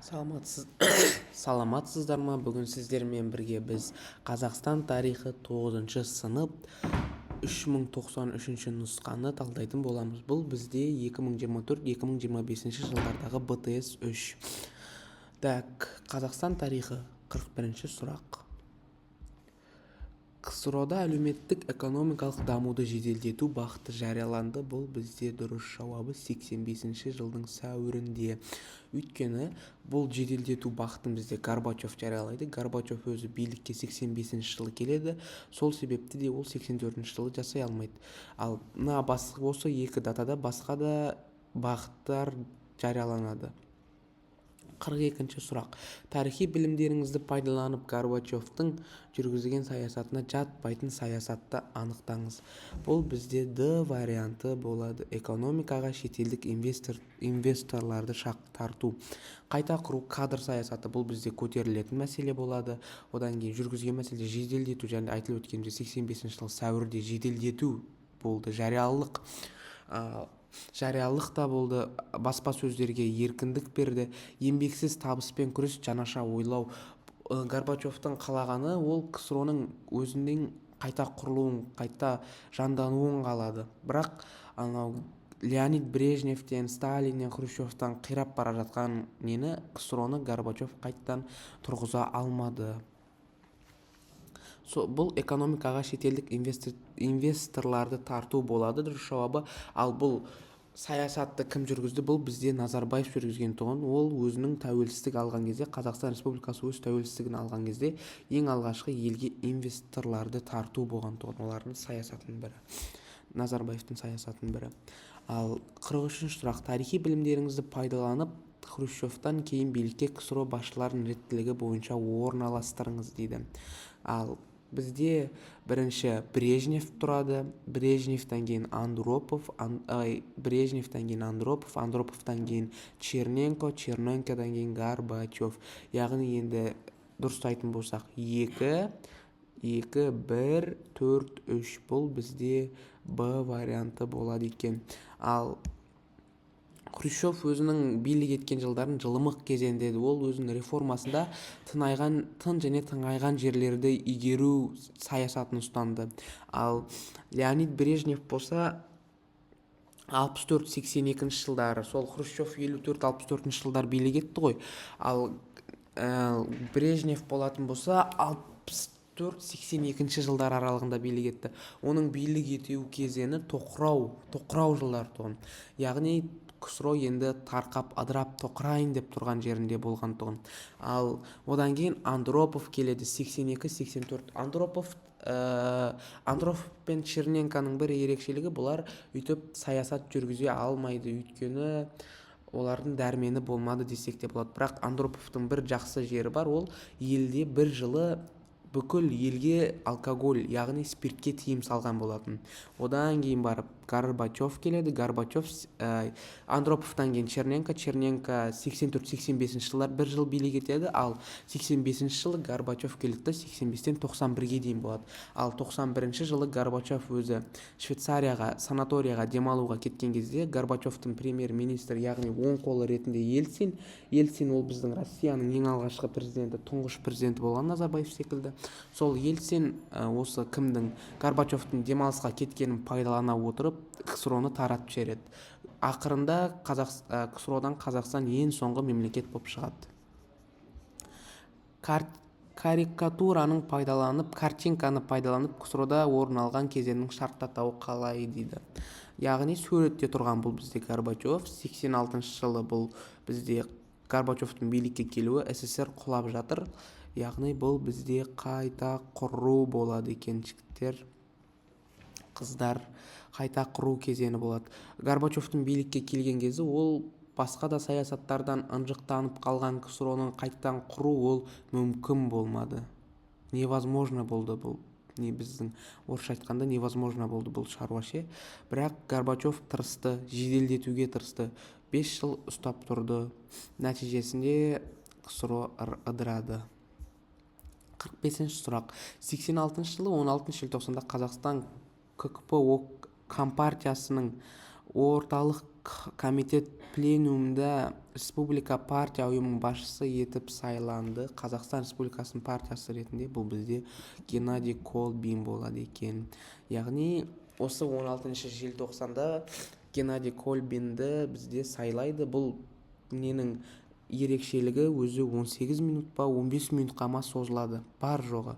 Саламатсыз саламатсыздар ма? Бүгін сіздермен бірге біз Қазақстан тарихы 9 сынып 3093 нұсқаны талдайтын боламыз. Бұл бізде 2024-2025 жылдардағы БТС 3. Так, Қазақстан тарихы 41 сұрақ. КСРОда әлеуметтік экономикалық дамуды жеделдету бағыты жарияланды. Бұл бізде дұрыс жауабы 85 жылдың сәуірінде. Өйткені бұл жеделдету бағытын бізде Горбачев жариялайды. Горбачев өзі билікке 85 жылы келеді. Сол себепті де ол 84 жылы жасай алмайды. Ал осы екі датада басқа да бағыттар жарияланады. 42 сұрақ. Тарихи білімдеріңізді пайдаланып Горбачевтың жүргізген саясатына жатпайтын саясатты анықтаңыз. Бұл бізде Д варианты болады. Экономикаға шетелдік инвесторларды тарту. Қайта құру кадр саясаты, бұл бізде көтерілетін мәселе болады. Одан кейін жүргізген мәселе жеделдету, және айтылып өткенде 85 жыл сәуірде жеделдету болды. Жариялық та болды. Баспа сөздерге еркіндік берді. Еңбексіз табыспен күрес, жаңаша ойлау. Горбачевтың қалағаны ол КСРОның өзінің қайта құрылуын, қайта жандануын қалады. Бірақ Леонид Брежневтен, Сталиннен, Хрущевтан қирап бара жатқан нені КСРОны Горбачев қайттан тұрғыза алмады. Бұл экономикаға шетелдік инвесторларды тарту болады, дұрыс жауабы. Ал бұл саясатты кім жүргізді? Бұл бізде Назарбаев жүргізген тұғын. Ол өзінің тәуелсіздік алған кезде, Қазақстан Республикасы өз тәуелсіздігін алған кезде ең алғашқы елге инвесторларды тарту болған тұғын. Олардың саясатының бірі, Назарбаевтың саясатының бірі. Ал 43 сұрақ. Тарихи білімдеріңізді пайдаланып Хрущевтан кейін билікке КСРО басшыларының реттілігі бойынша орналастырыңыз дейді. Ал бізде бірінші Брежнев тұрады. Брежневтен кейін Андропов, Андроповтан кейін Черненко, Черненкодан кейін Горбачев. Яғни енді дұрыстайтын болсақ 2, 1, 4, 3. Бұл бізде Б варианты болады екен. Ал Хрущев өзінің билік еткен жылдарын жылымық кезеңде, ол өзінің реформасында тың және тыңайған жерлерді игеру саясатын ұстанды. Ал Леонид Брежнев болса 64-82 жылдары, сол Хрущев 54-64 жылдар билік етті ғой. Ал Брежнев болатын болса 64-82 жылдар аралығында билік етті. Оның билік ету кезеңі тоқырау жылдар тұғын. Яғни КСРО енді тарқап, ыдырап, тоқырайын деп тұрған жерінде болған тұғын. Ал одан кейін Андропов келеді 82-84. Андропов пен Черненконың бір ерекшелігі, бұлар үйтіп саясат жүргізе алмайды. Өйткені олардың дәрмені болмады десек те болады. Бірақ Андроповтың бір жақсы жері бар, ол елде бір жылы бүкіл елге алкоголь, яғни спиртке тыйым салған болатын. Одан кейін барып Горбачев келеді. Андроповтан кейін Черненко 84-85 жылдар бір жыл билік етеді. Ал 85 жылы Горбачев келді, 85-тен 91-ге дейін болады. Ал 91 жылы Горбачев өзі Швейцарияға, санаторияға демалуға кеткен кезде Горбачевтың премьер-министр, яғни оң қолы ретінде Ельцин ол біздің Россияның ең алғашқы президенті, тұңғыш президенті болған, Назарбаев секілді. Сол Ельцин осы Горбачевтың демалысқа кеткенін пайдалана отырып КСРОны таратып жібереді. Ақырында КСРОдан Қазақстан ең соңғы мемлекет болып шығады. Картинканы пайдаланып КСРОда орын алған кезеңнің шарттатауы қалай дейді. Яғни суретте тұрған бұл бізде Горбачев, 86 жылы бұл бізде Горбачевтың билікке келуі, СССР құлап жатыр. Яғни бұл бізде қайта құру болады екен, жігіттер, қыздар, қайта құру кезеңі болады. Горбачевтың билікке келген кезі ол басқа да саясаттардан ынжықтанып қалған КСРОны қайттан құру ол мүмкін болмады. Невозможно болды бұл. Біздің орысша айтқанда невозможно болды бұл шаруашы. Бірақ Горбачев тырысты, жеделдетуге тырысты. 5 жыл ұстап тұрды. Нәтижесінде КСРО ыдырады. 45 сұрақ. 86 жылы 16 желтоқсанда Қазақстан ККП Компартиясының орталық комитет пленумында республика партия ұйымының басшысы етіп сайланды. Қазақстан Республикасының партиясы ретінде бұл бізде Геннадий Колбин болады екен. Яғни осы 16 желтоқсанда Геннадий Колбинді бізде сайлайды. Бұл ненің ерекшелігі өзі 18 минут па 15 минутқа ма созылады, бар жоғы.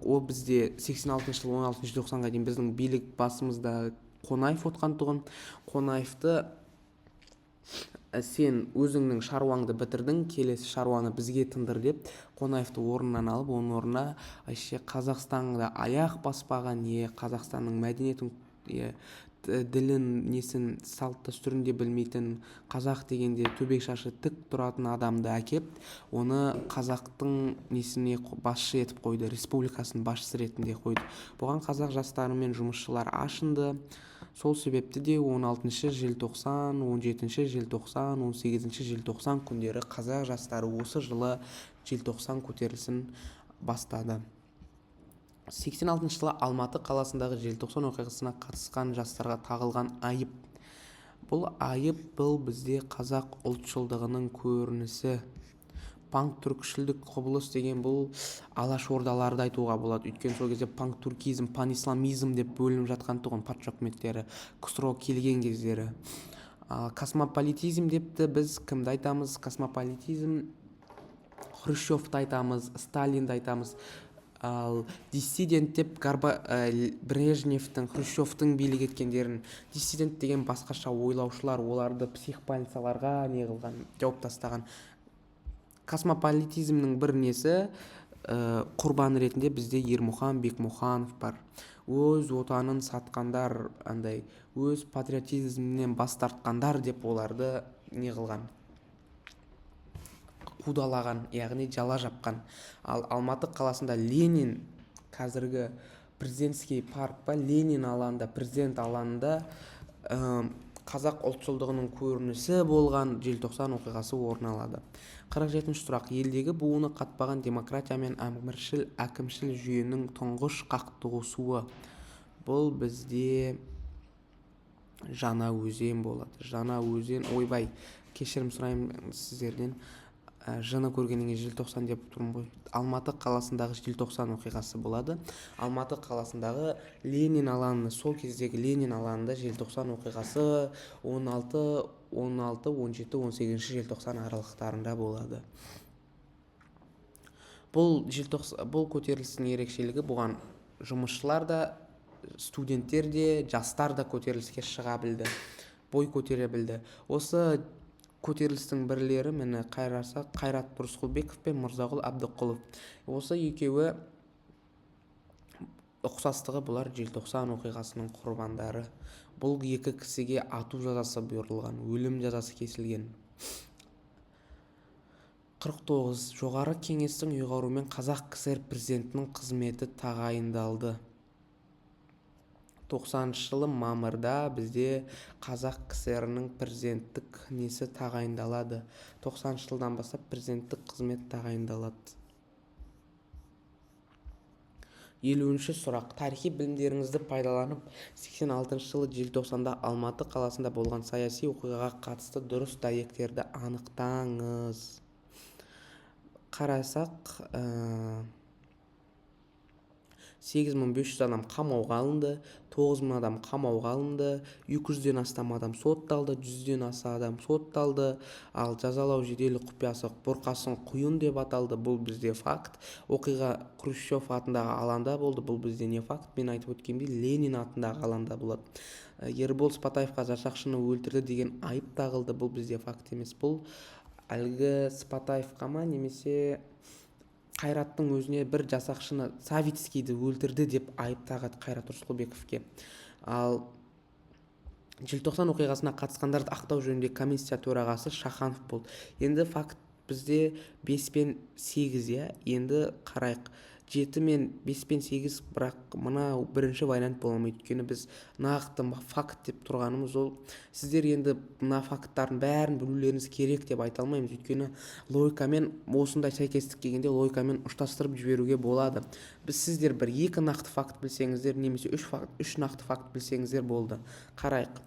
Ол бізде 86 жыл 16 желтоқсанға дейін біздің билік басымызда Қонаев отқан тұғын. Қонаевты сен өзіңнің шаруаңды бітірдің, келесі шаруаны бізге тындыр деп Қонаевты орнынан алып, оның орнына Қазақстанға аяқ баспаған, Қазақстанның мәдениетін, ділін, несін, салт дәстүрін де білмейтін, қазақ дегенде төбе шашы тік тұратын адамды әкеп, оны қазақтың несіне басшы етіп қойды, республикасының басшысы ретінде қойды. Бұған қазақ жастары мен жұмысшылар ашынды. Сол себепті де 16 желтоқсан, 17 желтоқсан, 18 желтоқсан күндері қазақ жастары осы жылы желтоқсан көтерілісін бастады. 86 жылы Алматы қаласындағы желтоқсан оқиғасына қатысқан жастарға тағылған айып. Бұл айып бізде қазақ ұлтшылдығының көрінісі. Панк-түркішілдік құбылыс деген бұл алашордаларды айтуға болады. Өйткені сол кезде панк-туркизм, пан-исламизм деп бөлініп жатқан тұғын патша үкіметтері КСРО келген кездері. Космополитизм депті біз кімді айтамыз? Космополитизм Хрущевті айтамыз, Сталинді айтамыз. Ал диссидент деп Брежневтің, Хрущевтің билік еткендерін, диссидент деген басқаша ойлаушылар, оларды психбольницаларға неғылған, жауып тастаған. Космополитизмнің бір несі құрбаны ретінде бізде Ермұхан Бекмұханов бар. Өз отанын сатқандар, өз патриотизмнен бас тартқандар деп оларды неғылған, қудалаған, яғни жала жапқан. Ал Алматы қаласында Ленин, қазіргі президентский парк па, Ленин алаңында, президент алаңында қазақ ұлтшылдығының көрінісі болған желтоқсан оқиғасы орын алады. 47-ші сұрақ. Елдегі буыны қатпаған демократия мен әкімшіл жүйенің тұңғыш қақтығысуы. Бұл бізде Жаңаөзен болады. Жаңаөзен, ойбай, кешірім сұраймын сіздерден. Жаны көргеніңе желтоқсан деп тұрмын ғой. Алматы қаласындағы желтоқсан оқиғасы болады. Алматы қаласындағы Ленин алаңы, сол кездегі Ленин алаңында желтоқсан оқиғасы 16, 17, 18 желтоқсан аралықтарында болады. Бұл көтерілістің ерекшелігі, бұған жұмысшылар да, студенттер де, жастар да көтеріліске шыға білді, бой көтере білді. Осы көтерілістің бірлері мені Қайрат Рысқұлбеков пен Мырзағұл Әбдіқұлов. Осы екеуі ұқсастығы, бұлар желтоқсан оқиғасының құрбандары. Бұл екі кісіге ату жазасы бұйырылған, өлім жазасы кесілген. 49. Жоғары кеңестің ұйғаруымен Қазақ КСР президентінің қызметі тағайындалды. 90 жылы мамырда бізде Қазақ КСР-ның президенттік несі тағайындалады. 90 жылдан бастап президенттік қызмет тағайындалады. 50-ші сұрақ. Тарихи білімдеріңізді пайдаланып, 86 жылы желтоқсанда Алматы қаласында болған саяси оқиғаға қатысты дұрыс дәйектерді анықтаңыз. Қарасақ, 8500 адам қамауға алынды, 9000 адам қамауға алынды, 200-ден астам адам сотталды, 100-ден аса адам сотталды, ал жазалау жедел құпиясы бұрқасын құйын деп аталды. Бұл бізде факт. Оқиға Хрущев атындағы алаңда болды. Бұл бізде не факт? Мен айтып өткендей, Ленин атындағы алаңда болады. Ербол Сыпатаевқа жасақшыны өлтірді деген айып тағылды. Бұл бізде факт емес. Бұл әлгі Сыпатаевқа ма, немесе Қайраттың өзіне бір жасақшыны, Савицкийді өлтірді деп айып тағады Қайрат Рысқұлбековке. Ал желтоқсан оқиғасына қатысқандарды ақтау жөнінде комиссия төрағасы Шаханов болды. Енді факт бізде 5 пен 8, енді қарайық. 7 мен 5 пен 8, бірақ мына бірінші вариант болмайды. Өйткені біз нақты факт деп тұрғанымыз ол. Сіздер енді мына факттардың бәрін білулеріңіз керек деп айта алмаймыз. Өйткені логикамен, осындай сәйкестік келгенде логикамен ұштастырып жіберуге болады. Сіздер бір 2 нақты факт білсеңіздер, немесе 3 нақты факт білсеңіздер болды. Қарайық.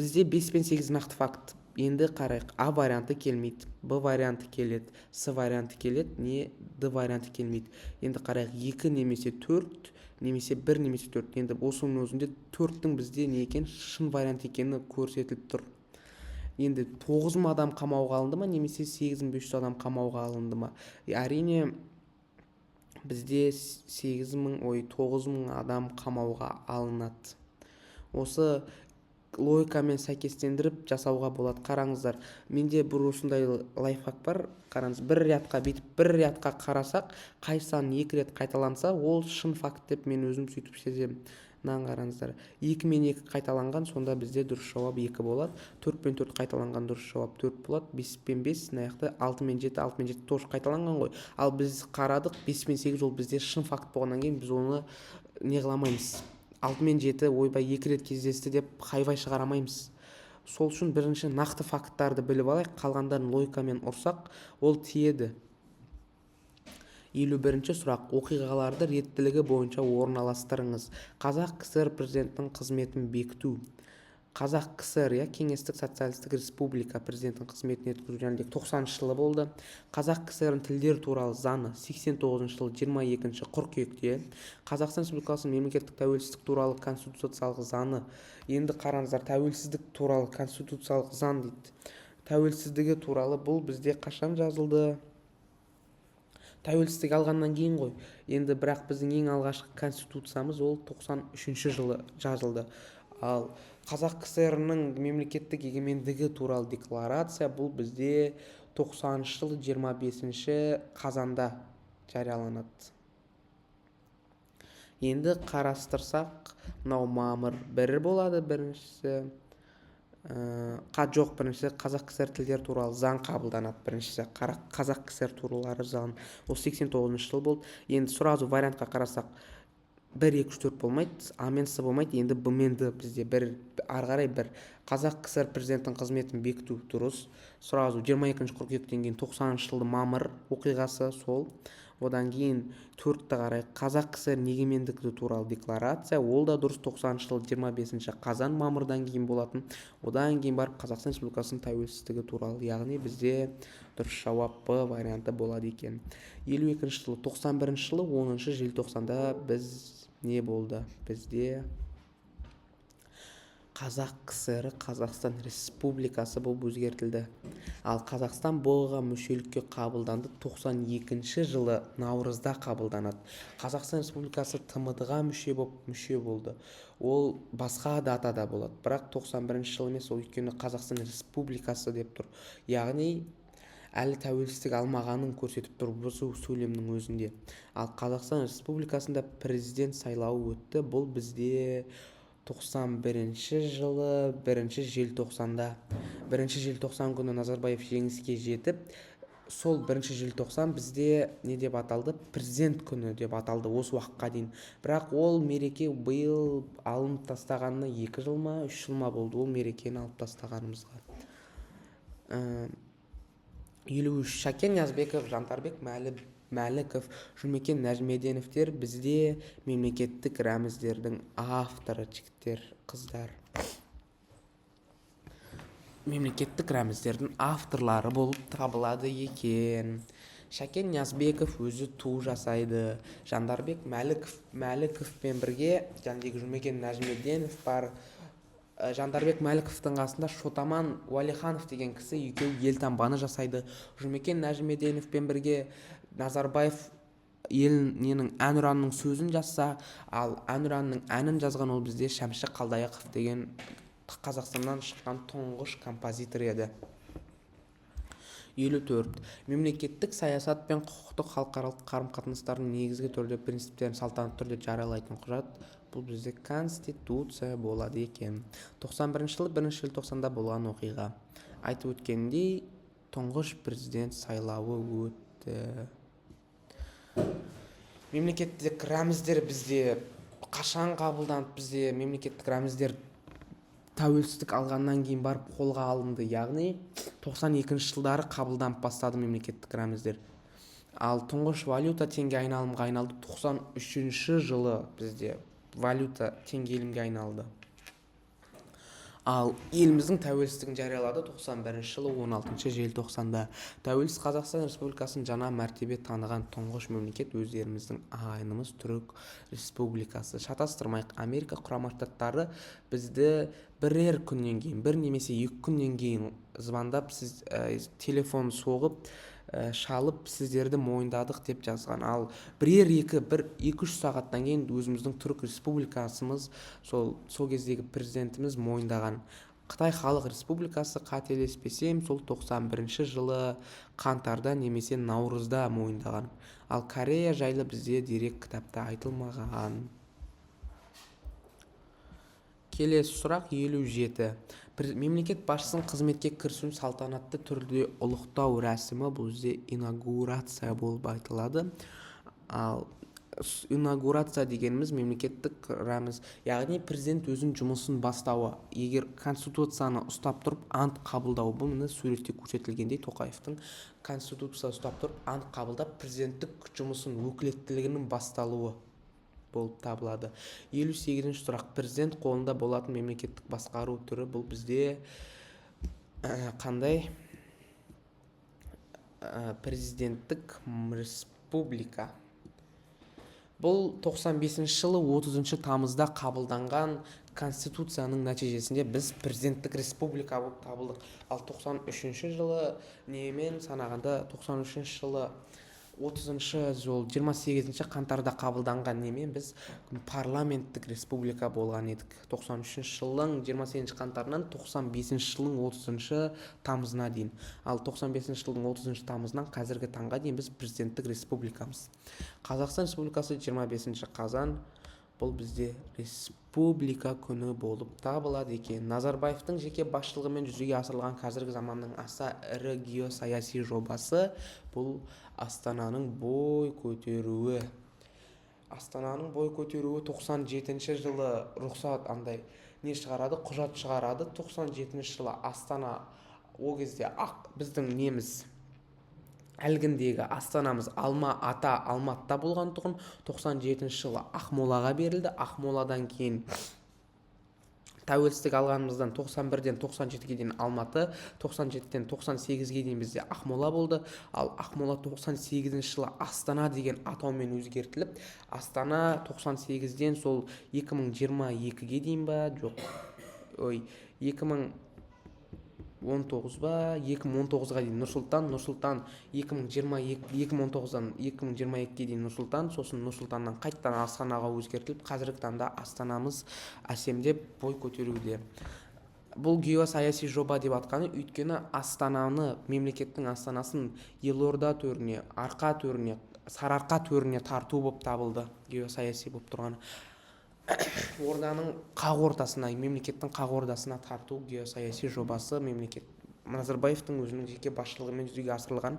бізде 5 пен 8 нақты факт. Енді қарайық, А варианты келмейді, Б варианты келеді, С варианты келеді, не Д варианты келмейді. Енді қарайық, 2 немесе 4 немесе 1 немесе 4. Енді осының өзінде 4-тің бізде не екен, шын вариант екені көрсетіліп тұр. Енді 9 мың адам қамауға алынды ма, немесе 8500 адам қамауға алынды ма? Әрине бізде 9 мың адам қамауға алынады. Осы логикамен сәйкестендіріп жасауға болады. Қараңыздар, менде бір осындай лайфхак бар. Қараңыз, бір рядқа қарасақ, қай сан 2 рет қайталанса, ол шын факт деп мен өзім сөйтіп сеземін. Мынаны қараңыздар, 2 мен 2 қайталанған, сонда бізде дұрыс жауап 2 болады. 4 пен 4 қайталанған, дұрыс жауап 4 болады. 5 пен 5, мынаяқта 6 мен 7 тоже қайталанған ғой. Ал біз қарадық, 5 пен 8 ол бізде шын факт болғаннан кейін біз оны не қыламаймыз. 6 мен 7 ойбай 2 рет кездесті деп хайвай шығарамаймыз. Сол үшін бірінші нақты факттарды біліп алайық, қалғандарын логикамен ұрсақ, ол тиеді. 51-ші сұрақ. Оқиғаларды реттілігі бойынша орналастырыңыз. Қазақ КСР президентінің қызметін бекіту. Қазақ КСР, Кеңестік социалистік республика президентінің қызметін өткізу жөнінде 90-шы жылы болды. Қазақ КСР тілдер туралы заңы 89-шы жылы 22-ші қыркүйекте. Қазақстан Республикасының мемлекеттік тәуелсіздік туралы конституциялық заңы. Енді қараңыздар, тәуелсіздік туралы конституциялық заң дейді. Тәуелсіздігі туралы бұл бізде қашан жазылды? Тәуелсіздік алғаннан кейін ғой. Енді бірақ біздің ең алғашқы конституциямыз ол 93-ші жылы жазылды. Ал Қазақ КСР-ның мемлекеттік егемендігі туралы декларация бұл бізде 90-шы жылы 25-ші қазанда жарияланады. Енді қарастырсақ, мынау мамыр 1 болады біріншісі. Біріншісі Қазақ КСР тілдер туралы заң қабылданады. Біріншісі Қазақ КСР туралы заң. Ол 89-шы жыл болды. Енді сразу вариантқа қарасақ, 1, 2, 3, 4 болмайды, А мен С болмайды. Енді Б мен Д бізде арғарай 1. Қазақ КСР президенттің қызметін бекіту дұрыс. Сразу 22-ші қыркүйектен кейін 90-шы жылы мамыр оқиғасы сол. Одан кейін 4-ті қарай Қазақ КСР егемендігі туралы декларация, ол да дұрыс, 90-шы жылы 25-ші қазан мамырдан кейін болатын. Одан кейін барып Қазақстан Республикасының тәуелсіздігі туралы, яғни бізде дұрыс жауап Б варианты болады екен. 52-ші жылы 91-ші жылы 10-шы желтоқсанда біз не болды? Бізде Қазақ КСР Қазақстан Республикасы болып өзгертілді. Ал Қазақстан БО-ға мүшелікке қабылданды 92-ші жылы наурызда қабылданады. Қазақстан Республикасы ТМД-ға мүше болды. Ол басқа датада болады. Бірақ 91-ші жыл емес, өйткені Қазақстан Республикасы деп тұр. Яғни әлі тәуелсіздік алмағанын көрсетіп тұр осы сөйлемнің өзінде. Ал Қазақстан Республикасында президент сайлауы өтті. Бұл бізде 91-ші жылы 1-ші желтоқсанда. 1-ші желтоқсан күні Назарбаев жеңіске жетіп, сол 1-ші желтоқсан бізде не деп аталды? Президент күні деп аталды осы уақытқа дейін. Бірақ ол мереке биыл алынып тастағанына 2 жыл ма, 3 жыл ма болды ол мерекені алып тастағанымызға. 53. Шәкен Ниязбеков, Жантарбек Мәліков, Жұмекен Нәжімеденовтер бізде мемлекеттік рәміздердің авторы, жігіттер, қыздар. Мемлекеттік рәміздердің авторлары болып табылады екен. Шәкен Ниязбеков өзі ту жасайды. Жандарбек Мәліковпен бірге Жұмекен Нәжімеденов бар. Жандарбек Мәліковтың қасында Шотаман Уәлиханов деген кісі екеуі елтаңбаны жасайды. Жұмекен Нәжімеденовпен бірге Назарбаев әнұранның сөзін жазса, ал әнұранның әнін жазған ол бізде Шәмші Қалдаяқов деген Қазақстаннан шыққан тұңғыш композитор еді. 54. Мемлекеттік саясат пен құқықтық халықаралық қарым-қатынастардың негізгі түрде принциптерін салтанатты түрде жариялайтын құжат бұл бізде Конституция болады екен. 91-ші жылы 1-ші желтоқсанда болған оқиға. Айтып өткендей, тұңғыш президент сайлауы өтті. Мемлекеттік рәміздер бізде қашан қабылданып, бізде мемлекеттік рәміздер тәуелсіздік алғаннан кейін барып қолға алынды. Яғни 92-ші жылдары қабылданып бастады мемлекеттік рәміздер. Ал тұңғыш валюта теңге айналымға айналды 93-ші жылы бізде валюта теңге айналды. Ал еліміздің тәуелсіздігін жариялады 91 жылы 16 желтоқсанда. Тәуелсіз Қазақстан Республикасын жаңа мәртебе таныған тұңғыш мемлекет өздеріміздің ағайынымыз Түрік Республикасы. Шатастырмайық, Америка Құрама Штаттары бізді бірер күннен кейін, бір немесе 2 күннен кейін звондап, сіз телефон соғып, шалып сіздерді мойындадық деп жазған. Ал бірер 2-3 сағаттан кейін өзіміздің Түрік Республикасымыз, сол кездегі президентіміз мойындаған. Қытай Халық Республикасы, қателеспесем, сол 91 жылы қаңтарда немесе наурызда мойындаған. Ал Корея жайлы бізде дерек кітапта айтылмаған. Келесі сұрақ 57. Мемлекет басшысының қызметке кірісуін салтанатты түрде ұлықтау рәсімі, бұл бізде инаугурация болып айтылады. Ал инаугурация дегеніміз мемлекеттік рәміз, яғни президент өзінің жұмысын бастауы, егер конституцияны ұстап тұрып ант қабылдау. Бұл міне суретте көрсетілгендей Тоқаевтың конституция ұстап тұрып ант қабылдап президенттік жұмысын, өкілеттілігінің басталуы болып табылады. 58-ші сұрақ. Президент қолында болатын мемлекеттік басқару түрі, бұл бізде қандай? Президенттік республика. Бұл 95 жылы 30 тамызда қабылданған конституцияның нәтижесінде біз президенттік республика болып табылдық. Ал 93 жылы немен санағанда 93 жылы 28 қаңтарда қабылданған немен біз парламенттік республика болған едік. 93 жылдың 28 қаңтарынан 95 жылдың 30 тамызына дейін. Ал 95 жылдың 30 тамызынан қазіргі таңға дейін біз президенттік республикамыз. Қазақстан Республикасы 25 қазан, бұл бізде республика күні болып табылады екен. Назарбаевтың жеке басшылығымен жүзеге асырылған қазіргі заманның аса ірі геосаяси жобасы, бұл Астананың бой көтеруі. Астананың бой көтеруі 97 жылы рұқсат не шығарады, құжат шығарады. 97 жылы Астана, о кезде біздің неміз әлгіндегі Астанамыз Алматыда болған тұғын. 97 жылы Ақмолаға берілді. Ақмоладан кейін тәуелсіздік алғанымыздан 91-ден 97-ге дейін Алматы, 97-ден 98-ге дейін бізде Ақмола болды. Ал Ақмола 98 жылы Астана деген атаумен өзгертіліп, Астана 98-ден сол 2022-ге дейін ба, жоқ, 2019-ға дейін Нұрсұлтан, 2019-дан 2022-ге дейін Нұрсұлтан, сосын Нұрсұлтаннан қайттан Астанаға өзгертіліп, қазіргі таңда Астанамыз әсемдеп бой көтеруде. Бұл геосаяси жоба деп атқаны, өйткені Астананы, мемлекеттің Астанасын Елорда төріне, Арқа төріне, Сарыарқа төріне тарту болып табылды, геосаяси болып тұрғаны. Орданың қақ ортасына, мемлекеттің қақ ордасына тарту геосаяси жобасы мемлекет Назарбаевтың өзінің жеке басшылығымен жүзеге асырылған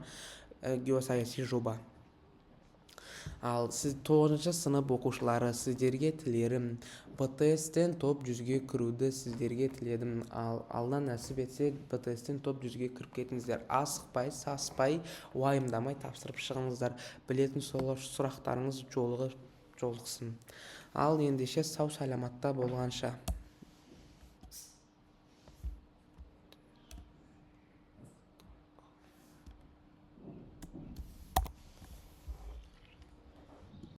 геосаяси жоба. Ал сіз 9-шы сынып оқушылары, сіздерге тілерім, БТС-тен топ 100-ге кіруді сіздерге тіледім. Алла нәсіп етсе, БТС-тен топ 100-ге кіріп кетіңіздер. Асықпай, саспай, уайымдамай тапсырып шығыңыздар. Білетін сұрақтарыңыз жолықсын. Ал ендеше сау саламатта болғанша.